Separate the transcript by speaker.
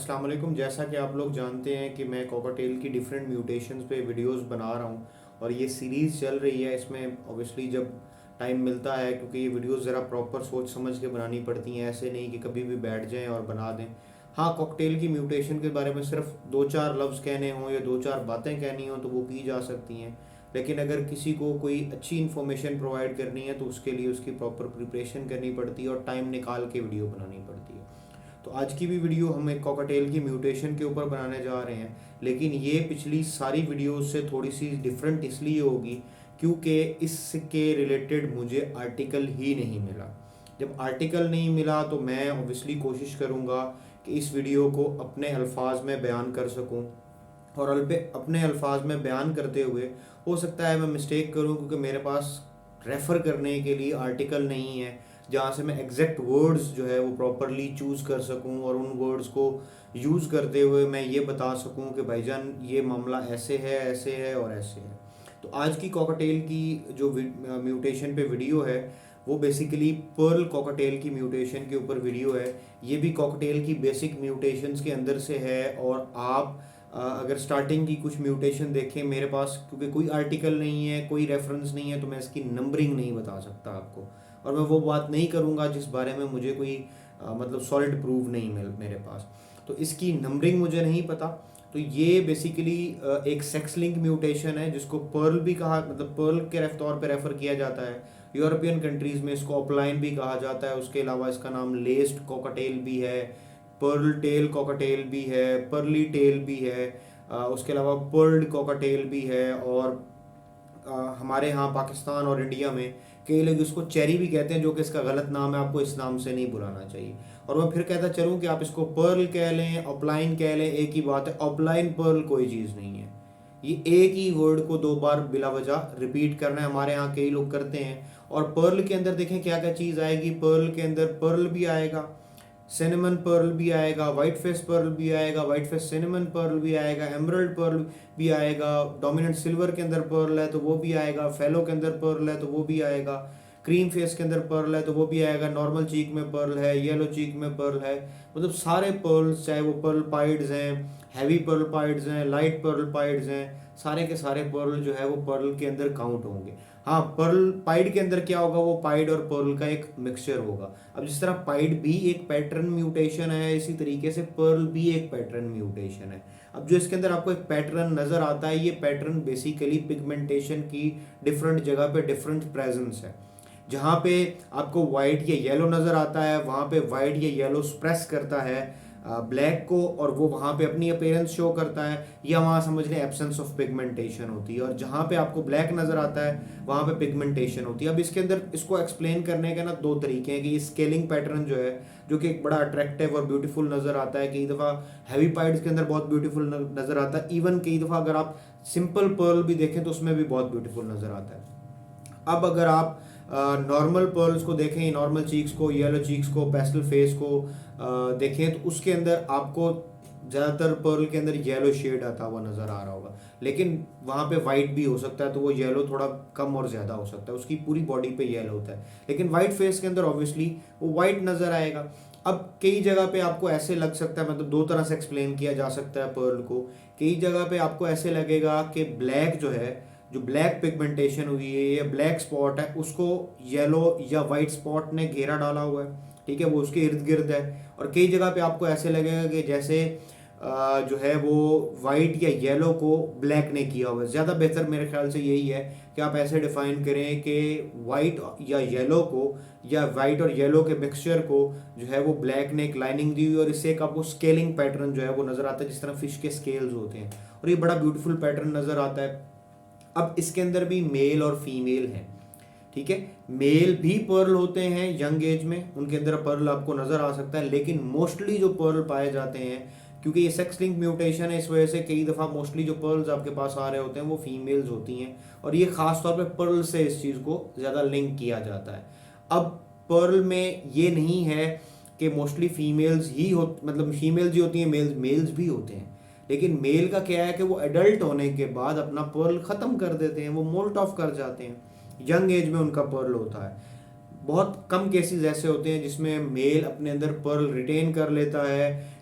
Speaker 1: अस्सलाम वालेकुम। जैसा कि आप लोग जानते हैं कि मैं कॉकटेल की डिफरेंट म्यूटेशंस पे वीडियोस बना रहा हूँ और ये सीरीज़ चल रही है। इसमें ऑब्वियसली जब टाइम मिलता है, क्योंकि ये वीडियोस ज़रा प्रॉपर सोच समझ के बनानी पड़ती हैं, ऐसे नहीं कि कभी भी बैठ जाएं और बना दें। हाँ, कॉकटेल की म्यूटेशन के बारे में सिर्फ दो चार लफ्ज़ कहने हों या दो चार बातें कहनी हों तो वो की जा सकती हैं, लेकिन अगर किसी को कोई अच्छी इन्फॉर्मेशन प्रोवाइड करनी है तो उसके लिए उसकी प्रॉपर प्रिपरेशन करनी पड़ती है और टाइम निकाल के वीडियो बनानी पड़ती है। तो आज की भी वीडियो हम एक कॉकटेल की म्यूटेशन के ऊपर बनाने जा रहे हैं, लेकिन ये पिछली सारी वीडियोस से थोड़ी सी डिफरेंट इसलिए होगी क्योंकि इसके रिलेटेड मुझे आर्टिकल ही नहीं मिला। जब आर्टिकल नहीं मिला तो मैं ऑब्वियसली कोशिश करूँगा कि इस वीडियो को अपने अल्फाज में बयान कर सकूँ, और अपने अल्फाज में बयान करते हुए हो सकता है मैं मिस्टेक करूँ, क्योंकि मेरे पास रेफ़र करने के लिए आर्टिकल नहीं है जहाँ से मैं एग्जैक्ट वर्ड्स जो है वो प्रॉपरली चूज़ कर सकूँ और उन वर्ड्स को यूज़ करते हुए मैं ये बता सकूँ कि भाईजान ये मामला ऐसे है और ऐसे है। तो आज की कॉकटेल की जो म्यूटेशन पे वीडियो है वो बेसिकली पर्ल कॉकटेल की म्यूटेशन के ऊपर वीडियो है। ये भी कॉकटेल की बेसिक म्यूटेशंस के अंदर से है, और आप अगर स्टार्टिंग की कुछ म्यूटेशन देखें मेरे पास, क्योंकि कोई आर्टिकल नहीं है, कोई रेफरेंस नहीं है, तो मैं इसकी नंबरिंग नहीं बता सकता आपको, और मैं वो बात नहीं करूँगा जिस बारे में मुझे कोई मतलब सॉलिड प्रूफ नहीं मिल मेरे पास। तो इसकी नंबरिंग मुझे नहीं पता। तो ये बेसिकली एक सेक्स लिंक म्यूटेशन है जिसको पर्ल भी कहा, मतलब पर्ल के तौर पे रेफ़र किया जाता है। यूरोपियन कंट्रीज़ में इसको ऑपलाइन भी कहा जाता है। उसके अलावा इसका नाम लेस्ड कॉकटेल भी है, पर्ल टेल कॉकटेल भी है, पर्ली टेल भी है, उसके अलावा पर्ल्ड कॉकटेल भी है, और हमारे यहाँ पाकिस्तान और इंडिया में कई लोग इसको चेरी भी कहते हैं, जो कि इसका गलत नाम है, आपको इस नाम से नहीं बुलाना चाहिए। और मैं फिर कहता चलूँ कि आप इसको पर्ल कह लें, ऑपलाइन कह लें, एक ही बात है। ऑपलाइन पर्ल कोई चीज़ नहीं है। ये एक ही वर्ड को दो बार बिला वजह रिपीट करना है, हमारे यहाँ कई लोग करते हैं। और पर्ल के अंदर देखें क्या क्या चीज़ आएगी। पर्ल के अंदर पर्ल भी आएगा, सिनेमन पर्ल भी आएगा, वाइट फेस पर्ल भी आएगा, वाइट फेस सिनेमन पर्ल भी आएगा, एमरल्ड पर्ल भी आएगा, डोमिनेंट सिल्वर के अंदर पर्ल है तो वो भी आएगा, फेलो के अंदर पर्ल है तो वो भी आएगा, क्रीम फेस के अंदर पर्ल है तो वो भी आएगा, नॉर्मल चीक में पर्ल है, येलो चीक में पर्ल है। मतलब सारे पर्ल्स, चाहे वो पर्ल पाइड्स हैं, हैवी पर्ल पाइड्स हैं, लाइट पर्ल पाइड्स हैं, सारे के सारे पर्ल जो है वो पर्ल के अंदर काउंट होंगे। हाँ, पर्ल पाइड के अंदर क्या होगा, वो पाइड और पर्ल का एक मिक्सचर होगा। अब जिस तरह पाइड भी एक पैटर्न म्यूटेशन है, इसी तरीके से पर्ल भी एक पैटर्न म्यूटेशन है। अब जो इसके अंदर आपको एक पैटर्न नज़र आता है, ये पैटर्न बेसिकली पिगमेंटेशन की डिफरेंट जगह पे डिफरेंट प्रेजेंस है। जहाँ पे आपको वाइट या येलो नज़र आता है, वहाँ पे वाइट या येलो स्प्रेस करता है ब्लैक को, और वो वहाँ पे अपनी अपीयरेंस शो करता है, या वहाँ समझ लें एब्सेंस ऑफ पिगमेंटेशन होती है। और जहाँ पे आपको ब्लैक नज़र आता है वहाँ पे पिगमेंटेशन होती है। अब इसके अंदर इसको एक्सप्लेन करने के ना दो तरीके हैं कि ये स्केलिंग पैटर्न जो है, जो कि एक बड़ा अट्रैक्टिव और ब्यूटीफुल नज़र आता है, कई दफ़ा हैवी पाइड्स के अंदर बहुत ब्यूटीफुल नज़र आता है, इवन कई दफ़ा अगर आप सिंपल पर्ल भी देखें तो उसमें भी बहुत ब्यूटीफुल नज़र आता है। अब अगर आप नॉर्मल पर्ल्स को देखें, नॉर्मल चीक्स को, येलो चीक्स को, पेस्टल फेस को देखें, तो उसके अंदर आपको ज़्यादातर पर्ल के अंदर येलो शेड आता हुआ नज़र आ रहा होगा, लेकिन वहाँ पे वाइट भी हो सकता है, तो वो येलो थोड़ा कम और ज़्यादा हो सकता है, उसकी पूरी बॉडी पे येलो होता है, लेकिन वाइट फेस के अंदर ऑब्वियसली वो वाइट नज़र आएगा। अब कई जगह पे आपको ऐसे लग सकता है, मतलब दो तरह से एक्सप्लेन किया जा सकता है पर्ल को। कई जगह पे आपको ऐसे लगेगा कि ब्लैक जो है, जो ब्लैक पिगमेंटेशन हुई है या ब्लैक स्पॉट है, उसको येलो या वाइट स्पॉट ने घेरा डाला हुआ है, ठीक है, वो उसके इर्द गिर्द है। और कई जगह पे आपको ऐसे लगेगा कि जैसे जो है वो वाइट या येलो को ब्लैक ने किया हुआ है। ज़्यादा बेहतर मेरे ख्याल से यही है कि आप ऐसे डिफाइन करें कि वाइट या येलो को, या वाइट और येलो के मिक्सचर को जो है वो ब्लैक ने एक लाइनिंग दी हुई, और इससे एक आपको स्केलिंग पैटर्न जो है वो नज़र आता है, जिस तरह फिश के स्केल्स होते हैं, और ये बड़ा ब्यूटीफुल पैटर्न नज़र आता है। अब इसके अंदर भी मेल और फीमेल हैं, ठीक है। मेल भी पर्ल होते हैं यंग एज में, उनके अंदर पर्ल आपको नज़र आ सकता है, लेकिन मोस्टली जो पर्ल पाए जाते हैं, क्योंकि ये सेक्स लिंक म्यूटेशन है, इस वजह से कई दफ़ा मोस्टली जो पर्ल्स आपके पास आ रहे होते हैं वो फीमेल्स होती हैं, और ये ख़ास तौर पे पर्ल से इस चीज़ को ज़्यादा लिंक किया जाता है। अब पर्ल में ये नहीं है कि मोस्टली फीमेल्स ही हो, मतलब फीमेल्स ही होती हैं, मेल्स भी होते हैं, लेकिन मेल का क्या है कि वो एडल्ट होने के बाद अपना पर्ल ख़त्म कर देते हैं, वो मोल्ट ऑफ कर जाते हैं, यंग एज में उनका पर्ल होता है। बहुत कम केसेस ऐसे होते हैं जिसमें मेल अपने अंदर पर्ल रिटेन कर लेता है,